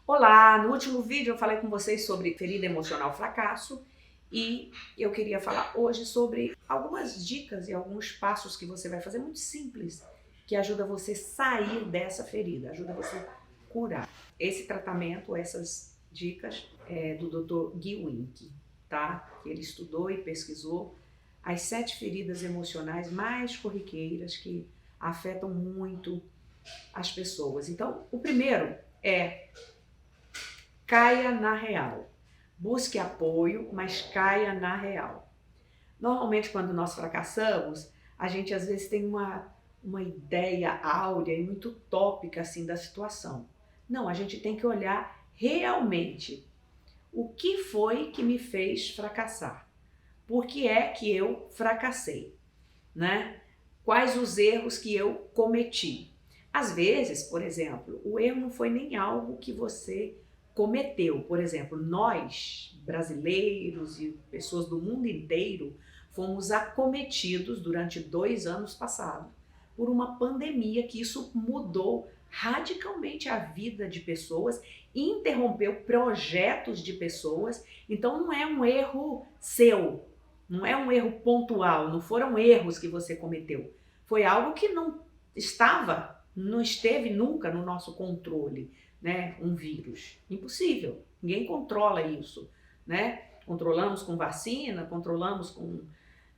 Olá, no último vídeo eu falei com vocês sobre ferida emocional fracasso e eu queria falar hoje sobre algumas dicas e alguns passos que você vai fazer muito simples que ajuda você a sair dessa ferida, ajuda você a curar. Esse tratamento, essas dicas é do Dr. Guy Wink, tá? Que ele estudou e pesquisou as 7 feridas emocionais mais corriqueiras que afetam muito as pessoas. Então, o primeiro é: caia na real. Busque apoio, mas caia na real. Normalmente, quando nós fracassamos, a gente às vezes tem uma ideia áurea e muito utópica assim da situação. Não, a gente tem que olhar realmente o que foi que me fez fracassar. Por que é que eu fracassei, né? Quais os erros que eu cometi? Às vezes, por exemplo, o erro não foi nem algo que você cometeu. Por exemplo, nós, brasileiros e pessoas do mundo inteiro, fomos acometidos durante 2 anos passados por uma pandemia que isso mudou radicalmente a vida de pessoas, interrompeu projetos de pessoas. Então não é um erro seu, não é um erro pontual, não foram erros que você cometeu. Foi algo que não esteve nunca no nosso controle, né? Um vírus. Impossível. Ninguém controla isso, né? Controlamos com vacina, controlamos com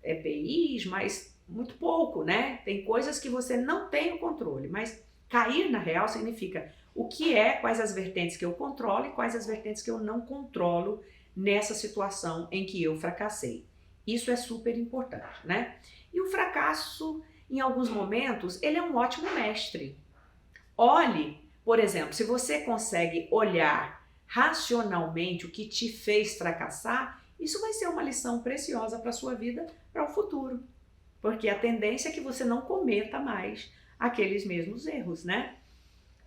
EPIs, mas muito pouco, né? Tem coisas que você não tem o controle, mas cair na real significa o que é, quais as vertentes que eu controlo e quais as vertentes que eu não controlo nessa situação em que eu fracassei. Isso é super importante, né? E o fracasso, em alguns momentos, ele é um ótimo mestre. Olhe, por exemplo, se você consegue olhar racionalmente o que te fez fracassar, isso vai ser uma lição preciosa para a sua vida, para o futuro. Porque a tendência é que você não cometa mais aqueles mesmos erros, né?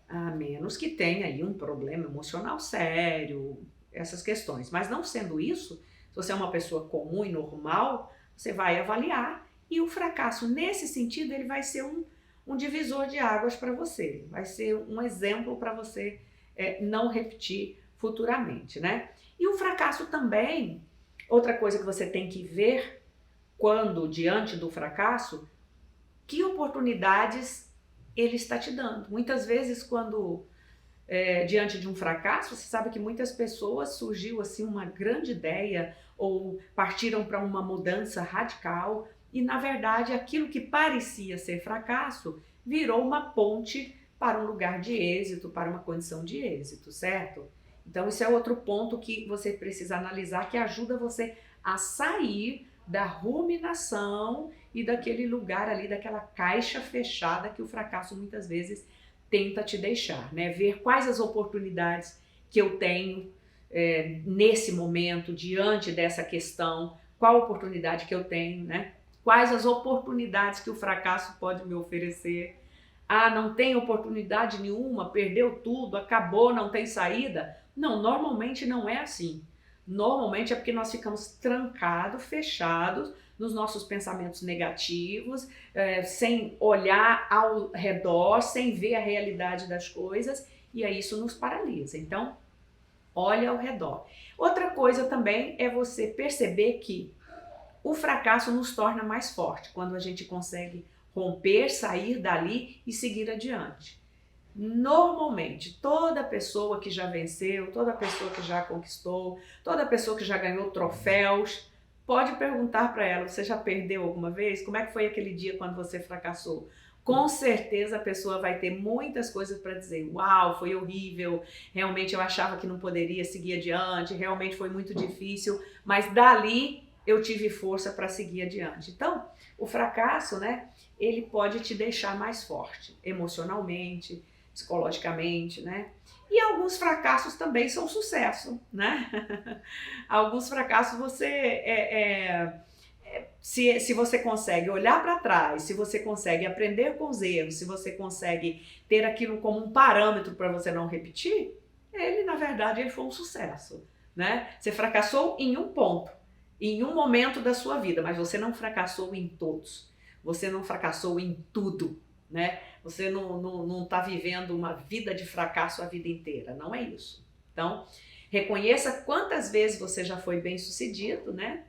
A menos que tenha aí um problema emocional sério, essas questões. Mas não sendo isso, se você é uma pessoa comum e normal, você vai avaliar e o fracasso, nesse sentido, ele vai ser um divisor de águas para você, vai ser um exemplo para você não repetir futuramente, né? E o fracasso também, outra coisa que você tem que ver quando diante do fracasso, que oportunidades ele está te dando. Muitas vezes, quando diante de um fracasso, você sabe que muitas pessoas surgiu assim uma grande ideia ou partiram para uma mudança radical e na verdade aquilo que parecia ser fracasso virou uma ponte para um lugar de êxito, para uma condição de êxito, certo? Então isso é outro ponto que você precisa analisar que ajuda você a sair da ruminação e daquele lugar ali, daquela caixa fechada que o fracasso muitas vezes tenta te deixar, né? Ver quais as oportunidades que eu tenho nesse momento, diante dessa questão, qual oportunidade que eu tenho, né? Quais as oportunidades que o fracasso pode me oferecer. Ah, não tem oportunidade nenhuma, perdeu tudo, acabou, não tem saída. Não, normalmente não é assim. Normalmente é porque nós ficamos trancados, fechados nos nossos pensamentos negativos, sem olhar ao redor, sem ver a realidade das coisas, e aí isso nos paralisa. Então, olha ao redor. Outra coisa também é você perceber que o fracasso nos torna mais forte quando a gente consegue romper, sair dali e seguir adiante. Normalmente, toda pessoa que já venceu, toda pessoa que já conquistou, toda pessoa que já ganhou troféus, pode perguntar para ela: você já perdeu alguma vez? Como é que foi aquele dia quando você fracassou? Com certeza a pessoa vai ter muitas coisas para dizer. Uau, foi horrível, realmente eu achava que não poderia seguir adiante, realmente foi muito difícil, mas dali eu tive força para seguir adiante. Então, o fracasso, né, ele pode te deixar mais forte emocionalmente, psicologicamente, né? E alguns fracassos também são sucesso, né? Alguns fracassos você se você consegue olhar para trás, se você consegue aprender com os erros, se você consegue ter aquilo como um parâmetro para você não repetir, ele na verdade ele foi um sucesso, né? Você fracassou em um ponto, em um momento da sua vida, mas você não fracassou em todos. Você não fracassou em tudo, né? Você não tá vivendo uma vida de fracasso a vida inteira, não é isso. Então, reconheça quantas vezes você já foi bem-sucedido, né?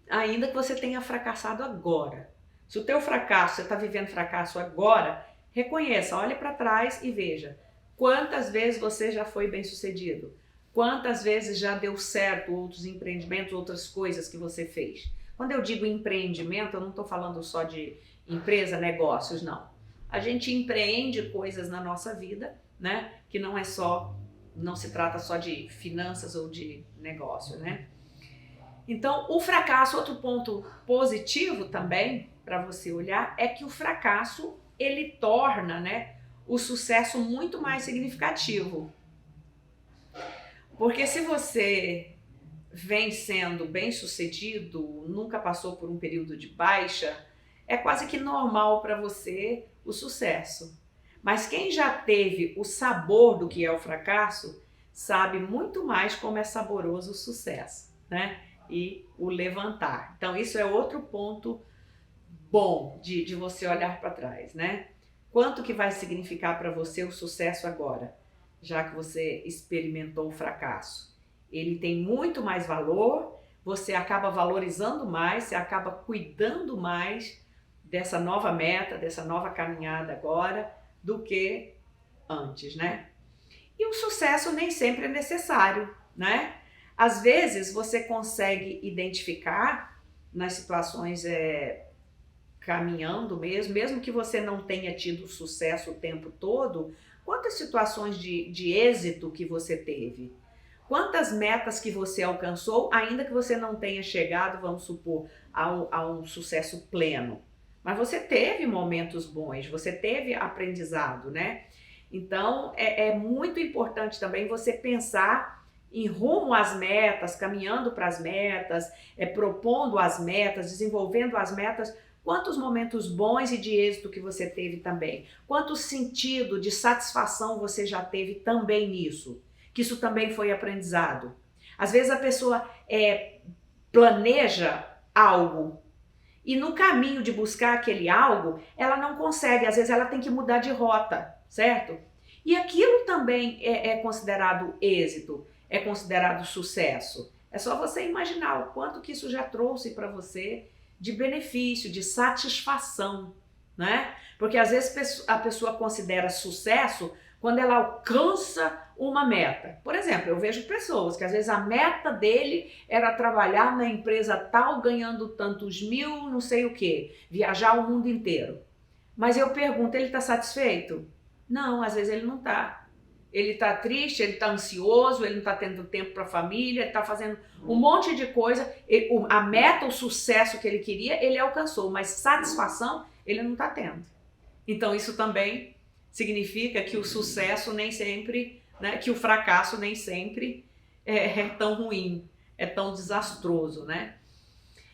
Ainda que você tenha fracassado agora. Se o teu fracasso, você está vivendo fracasso agora, reconheça, olhe para trás e veja quantas vezes você já foi bem-sucedido, quantas vezes já deu certo outros empreendimentos, outras coisas que você fez. Quando eu digo empreendimento, eu não estou falando só de empresa, negócios, não. A gente empreende coisas na nossa vida, né? Que não se trata só de finanças ou de negócio, né? Então, o fracasso, outro ponto positivo também para você olhar, é que o fracasso, ele torna, né, o sucesso muito mais significativo. Porque se você vem sendo bem-sucedido, nunca passou por um período de baixa, é quase que normal para você o sucesso. Mas quem já teve o sabor do que é o fracasso, sabe muito mais como é saboroso o sucesso, né? E o levantar. Então isso é outro ponto bom de você olhar para trás, né? Quanto que vai significar para você o sucesso agora, já que você experimentou o fracasso? Ele tem muito mais valor, você acaba valorizando mais, você acaba cuidando mais dessa nova meta, dessa nova caminhada agora, do que antes, né? E o sucesso nem sempre é necessário, né? Às vezes você consegue identificar nas situações caminhando mesmo que você não tenha tido sucesso o tempo todo, quantas situações de êxito que você teve? Quantas metas que você alcançou, ainda que você não tenha chegado, vamos supor, a um sucesso pleno? Mas você teve momentos bons, você teve aprendizado, né? Então, é muito importante também você pensar em rumo às metas, caminhando para as metas, propondo as metas, desenvolvendo as metas. Quantos momentos bons e de êxito que você teve também? Quanto sentido de satisfação você já teve também nisso? Que isso também foi aprendizado. Às vezes a pessoa planeja algo e no caminho de buscar aquele algo, ela não consegue, às vezes ela tem que mudar de rota, certo? E aquilo também é considerado êxito, é considerado sucesso. É só você imaginar o quanto que isso já trouxe para você de benefício, de satisfação, né? Porque às vezes a pessoa considera sucesso quando ela alcança uma meta. Por exemplo, eu vejo pessoas que às vezes a meta dele era trabalhar na empresa tal, ganhando tantos mil, não sei o quê, viajar o mundo inteiro. Mas eu pergunto, ele está satisfeito? Não, às vezes ele não está. Ele está triste, ele está ansioso, ele não está tendo tempo para a família, ele está fazendo um monte de coisa. A meta, o sucesso que ele queria, ele alcançou, mas satisfação ele não está tendo. Então isso também significa que o sucesso nem sempre, né, que o fracasso nem sempre é tão ruim, é tão desastroso, né?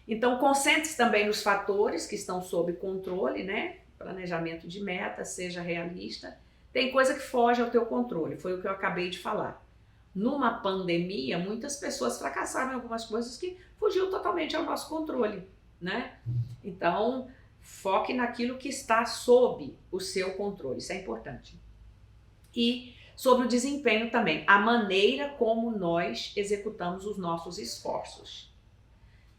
Então concentre-se também nos fatores que estão sob controle, né? Planejamento de metas, seja realista. Tem coisa que foge ao teu controle, foi o que eu acabei de falar. Numa pandemia, muitas pessoas fracassaram em algumas coisas que fugiu totalmente ao nosso controle, né? Então, foque naquilo que está sob o seu controle, isso é importante. E sobre o desempenho também, a maneira como nós executamos os nossos esforços.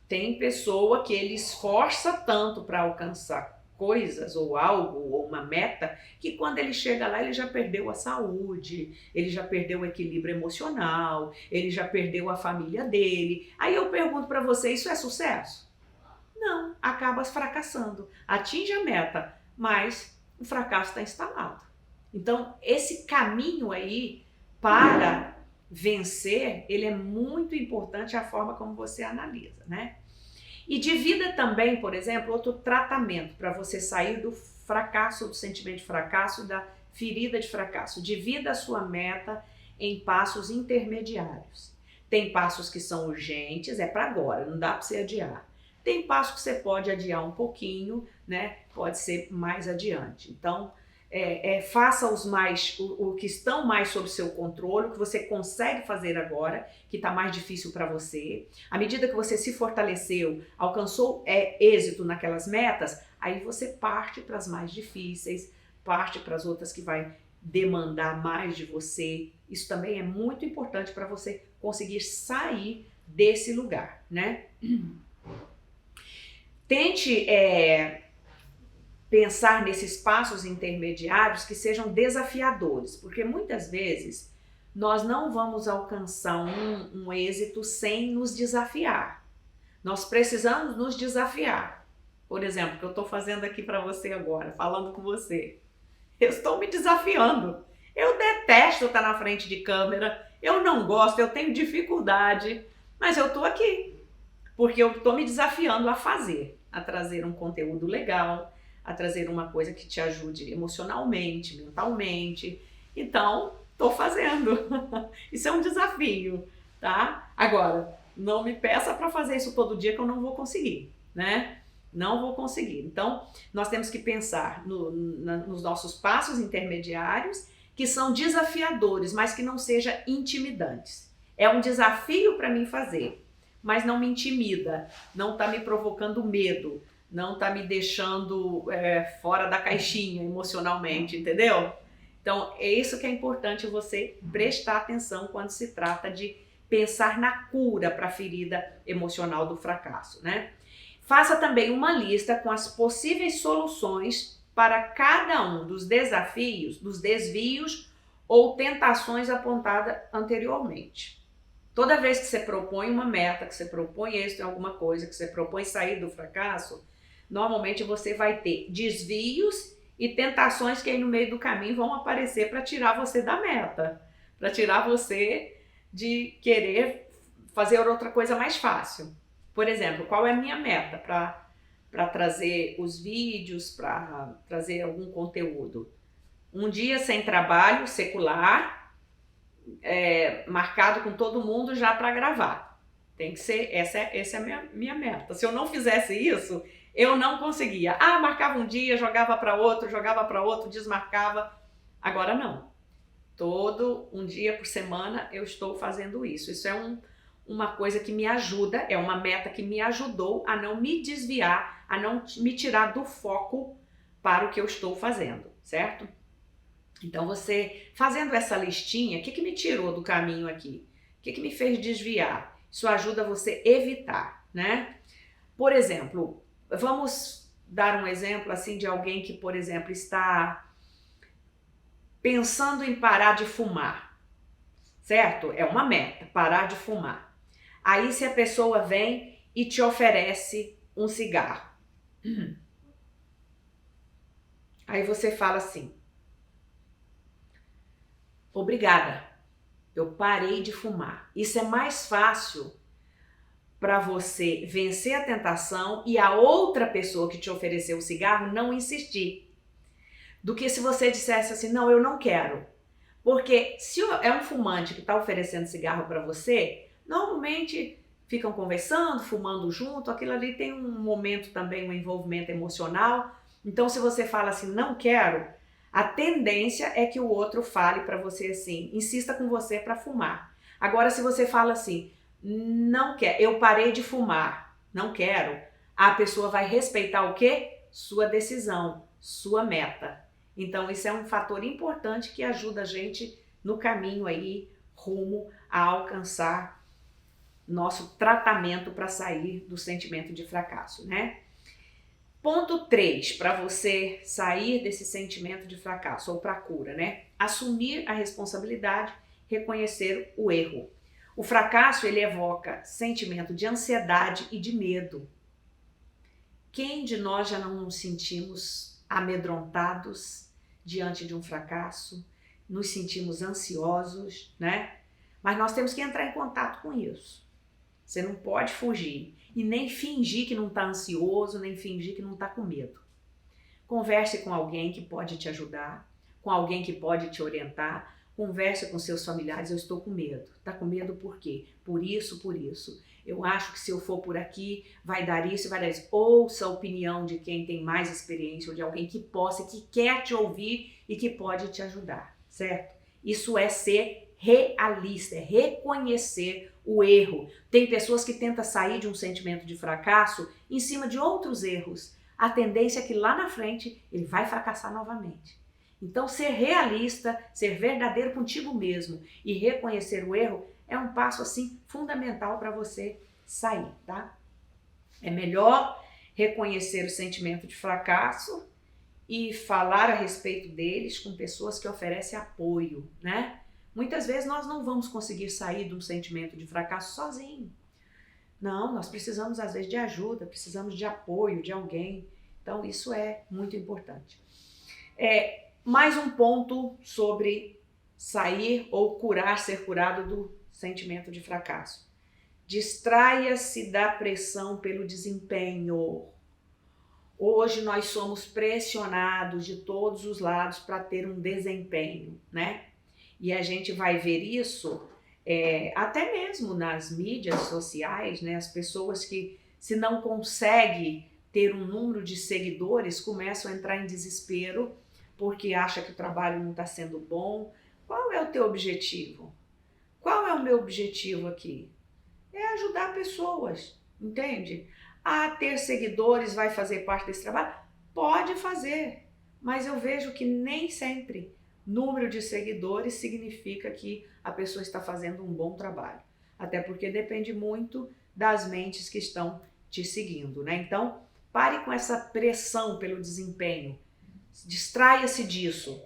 Tem pessoa que ele esforça tanto para alcançar coisas ou algo ou uma meta que quando ele chega lá ele já perdeu a saúde, ele já perdeu o equilíbrio emocional, ele já perdeu a família dele. Aí eu pergunto para você, isso é sucesso? Não, acaba fracassando, atinge a meta, mas o fracasso está instalado. Então esse caminho aí para vencer, ele é muito importante, a forma como você analisa, né? E divida também, por exemplo, outro tratamento para você sair do fracasso, do sentimento de fracasso, da ferida de fracasso. Divida a sua meta em passos intermediários. Tem passos que são urgentes, é para agora, não dá para você adiar. Tem passos que você pode adiar um pouquinho, né? Pode ser mais adiante. Então, faça o que estão mais sob seu controle, o que você consegue fazer agora, que está mais difícil para você. À medida que você se fortaleceu, alcançou êxito naquelas metas, aí você parte para as mais difíceis, parte para as outras que vai demandar mais de você. Isso também é muito importante para você conseguir sair desse lugar, né? Tente pensar nesses passos intermediários que sejam desafiadores, porque muitas vezes nós não vamos alcançar um êxito sem nos desafiar. Nós precisamos nos desafiar. Por exemplo, o que eu estou fazendo aqui para você agora, falando com você. Eu estou me desafiando. Eu detesto estar na frente de câmera, eu não gosto, eu tenho dificuldade, mas eu estou aqui, porque eu estou me desafiando a fazer, a trazer um conteúdo legal, a trazer uma coisa que te ajude emocionalmente, mentalmente. Então, estou fazendo. Isso é um desafio, tá? Agora, não me peça para fazer isso todo dia que eu não vou conseguir, né? Não vou conseguir. Então, nós temos que pensar nos nossos passos intermediários, que são desafiadores, mas que não sejam intimidantes. É um desafio para mim fazer, mas não me intimida, não está me provocando medo, não está me deixando fora da caixinha emocionalmente, entendeu? Então, é isso que é importante você prestar atenção quando se trata de pensar na cura para a ferida emocional do fracasso, né? Faça também uma lista com as possíveis soluções para cada um dos desafios, dos desvios ou tentações apontadas anteriormente. Toda vez que você propõe uma meta, que você propõe êxito em alguma coisa, que você propõe sair do fracasso, normalmente você vai ter desvios e tentações que aí no meio do caminho vão aparecer para tirar você da meta, para tirar você de querer fazer outra coisa mais fácil. Por exemplo, qual é a minha meta para trazer os vídeos, para trazer algum conteúdo? Um dia sem trabalho, secular, marcado com todo mundo já para gravar. Tem que ser, essa é a minha meta. Se eu não fizesse isso, eu não conseguia. Marcava um dia, jogava para outro, desmarcava. Agora não. Todo um dia por semana eu estou fazendo isso. Isso é uma coisa que me ajuda, é uma meta que me ajudou a não me desviar, a não me tirar do foco para o que eu estou fazendo, certo? Então você, fazendo essa listinha, o que me tirou do caminho aqui? O que me fez desviar? Isso ajuda você a evitar, né? Por exemplo, vamos dar um exemplo assim de alguém que, por exemplo, está pensando em parar de fumar, certo? É uma meta, parar de fumar. Aí se a pessoa vem e te oferece um cigarro, aí você fala assim: obrigada, eu parei de fumar. Isso é mais fácil para você vencer a tentação e a outra pessoa que te ofereceu o cigarro não insistir, do que se você dissesse assim: não, eu não quero. Porque se é um fumante que está oferecendo cigarro para você, normalmente ficam conversando, fumando junto, aquilo ali tem um momento também, um envolvimento emocional. Então se você fala assim, não quero, a tendência é que o outro fale para você assim, insista com você para fumar. Agora se você fala assim, não quero, eu parei de fumar, não quero, a pessoa vai respeitar o quê? Sua decisão, sua meta. Então isso é um fator importante que ajuda a gente no caminho aí rumo a alcançar nosso tratamento para sair do sentimento de fracasso, né? Ponto 3, para você sair desse sentimento de fracasso ou para a cura, né? Assumir a responsabilidade, reconhecer o erro. O fracasso, ele evoca sentimento de ansiedade e de medo. Quem de nós já não nos sentimos amedrontados diante de um fracasso, nos sentimos ansiosos, né? Mas nós temos que entrar em contato com isso. Você não pode fugir e nem fingir que não está ansioso, nem fingir que não está com medo. Converse com alguém que pode te ajudar, com alguém que pode te orientar. Converse com seus familiares: eu estou com medo. Está com medo por quê? Por isso, por isso. Eu acho que se eu for por aqui, vai dar isso e vai dar isso. Ouça a opinião de quem tem mais experiência ou de alguém que possa, que quer te ouvir e que pode te ajudar, certo? Isso é ser realista, é reconhecer o erro. Tem pessoas que tentam sair de um sentimento de fracasso em cima de outros erros. A tendência é que lá na frente ele vai fracassar novamente. Então, ser realista, ser verdadeiro contigo mesmo e reconhecer o erro é um passo assim fundamental para você sair, tá? É melhor reconhecer o sentimento de fracasso e falar a respeito deles com pessoas que oferecem apoio, né? Muitas vezes nós não vamos conseguir sair de um sentimento de fracasso sozinho. Não, nós precisamos às vezes de ajuda, precisamos de apoio de alguém. Então isso é muito importante. Mais um ponto sobre sair ou curar, ser curado do sentimento de fracasso. Distraia-se da pressão pelo desempenho. Hoje nós somos pressionados de todos os lados para ter um desempenho, né? E a gente vai ver isso até mesmo nas mídias sociais, né? As pessoas que, se não conseguem ter um número de seguidores, começam a entrar em desespero porque acha que o trabalho não está sendo bom. Qual é o teu objetivo? Qual é o meu objetivo aqui? É ajudar pessoas, entende? Ter seguidores vai fazer parte desse trabalho? Pode fazer, mas eu vejo que nem sempre número de seguidores significa que a pessoa está fazendo um bom trabalho. Até porque depende muito das mentes que estão te seguindo, né? Então, pare com essa pressão pelo desempenho. Distraia-se disso.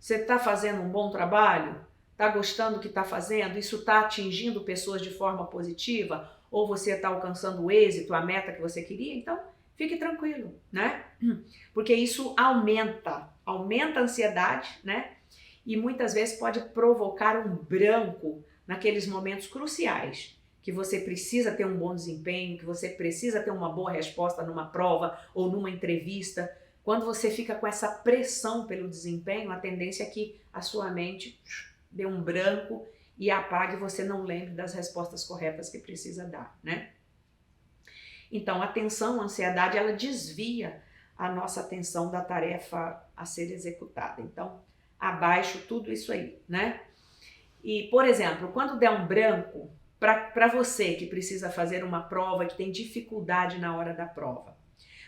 Você está fazendo um bom trabalho? Está gostando do que está fazendo? Isso está atingindo pessoas de forma positiva? Ou você está alcançando o êxito, a meta que você queria? Então, fique tranquilo, né? Porque isso aumenta a ansiedade, né? E muitas vezes pode provocar um branco naqueles momentos cruciais, que você precisa ter um bom desempenho, que você precisa ter uma boa resposta numa prova ou numa entrevista. Quando você fica com essa pressão pelo desempenho, a tendência é que a sua mente dê um branco e apague e você não lembre das respostas corretas que precisa dar, né? Então, a tensão, a ansiedade, ela desvia a nossa atenção da tarefa a ser executada. Então, abaixo tudo isso aí, né? E, por exemplo, quando der um branco, para você que precisa fazer uma prova, que tem dificuldade na hora da prova,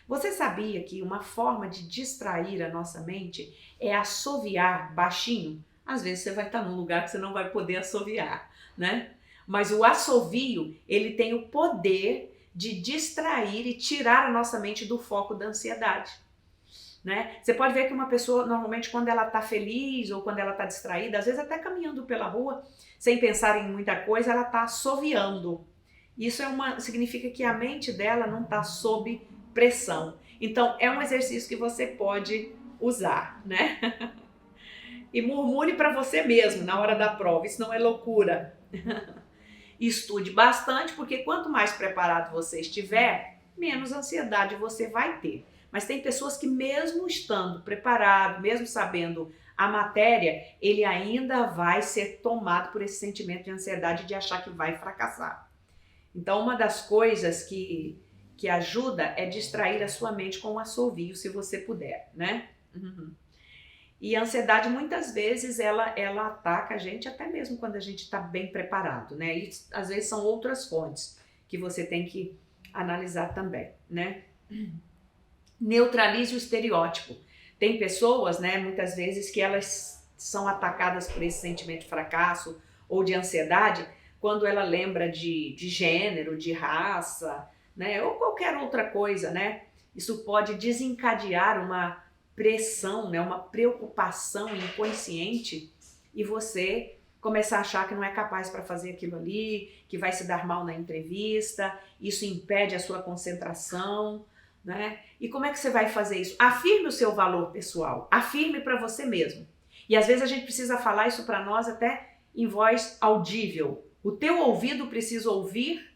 você sabia que uma forma de distrair a nossa mente é assoviar baixinho? Às vezes você vai estar num lugar que você não vai poder assoviar, né? Mas o assovio, ele tem o poder de distrair e tirar a nossa mente do foco da ansiedade, né? Você pode ver que uma pessoa, normalmente, quando ela está feliz ou quando ela está distraída, às vezes até caminhando pela rua, sem pensar em muita coisa, ela está assoviando. Isso significa que a mente dela não está sob pressão. Então, é um exercício que você pode usar, né? E murmure para você mesmo na hora da prova, isso não é loucura. Estude bastante, porque quanto mais preparado você estiver, menos ansiedade você vai ter. Mas tem pessoas que mesmo estando preparado, mesmo sabendo a matéria, ele ainda vai ser tomado por esse sentimento de ansiedade de achar que vai fracassar. Então, uma das coisas que ajuda é distrair a sua mente com um assovio, se você puder, né? E a ansiedade, muitas vezes, ela ataca a gente até mesmo quando a gente está bem preparado, né? E às vezes são outras fontes que você tem que analisar também, né? Neutralize o estereótipo. Tem pessoas, né, muitas vezes, que elas são atacadas por esse sentimento de fracasso ou de ansiedade quando ela lembra de gênero, de raça, né, ou qualquer outra coisa, né? Isso pode desencadear uma pressão, né, uma preocupação inconsciente e você começar a achar que não é capaz para fazer aquilo ali, que vai se dar mal na entrevista, isso impede a sua concentração, né? E como é que você vai fazer isso? Afirme o seu valor pessoal, afirme para você mesmo. E às vezes a gente precisa falar isso para nós até em voz audível. O teu ouvido precisa ouvir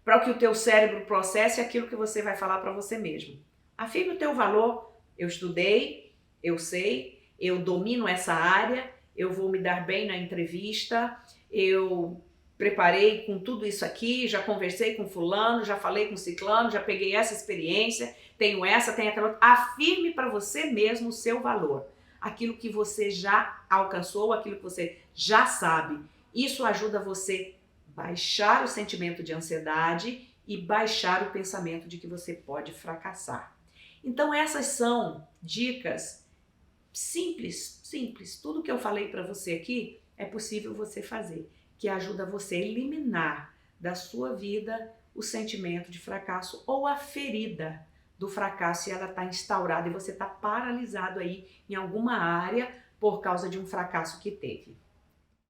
para que o teu cérebro processe aquilo que você vai falar para você mesmo. Afirme o teu valor. Eu estudei, eu sei, eu domino essa área, eu vou me dar bem na entrevista, eu preparei com tudo isso aqui, já conversei com fulano, já falei com ciclano, já peguei essa experiência, tenho aquela outra. Afirme para você mesmo o seu valor, aquilo que você já alcançou, aquilo que você já sabe. Isso ajuda você a baixar o sentimento de ansiedade e baixar o pensamento de que você pode fracassar. Então essas são dicas simples, simples. Tudo que eu falei para você aqui é possível você fazer, que ajuda você a eliminar da sua vida o sentimento de fracasso ou a ferida do fracasso, se ela está instaurada e você está paralisado aí em alguma área por causa de um fracasso que teve.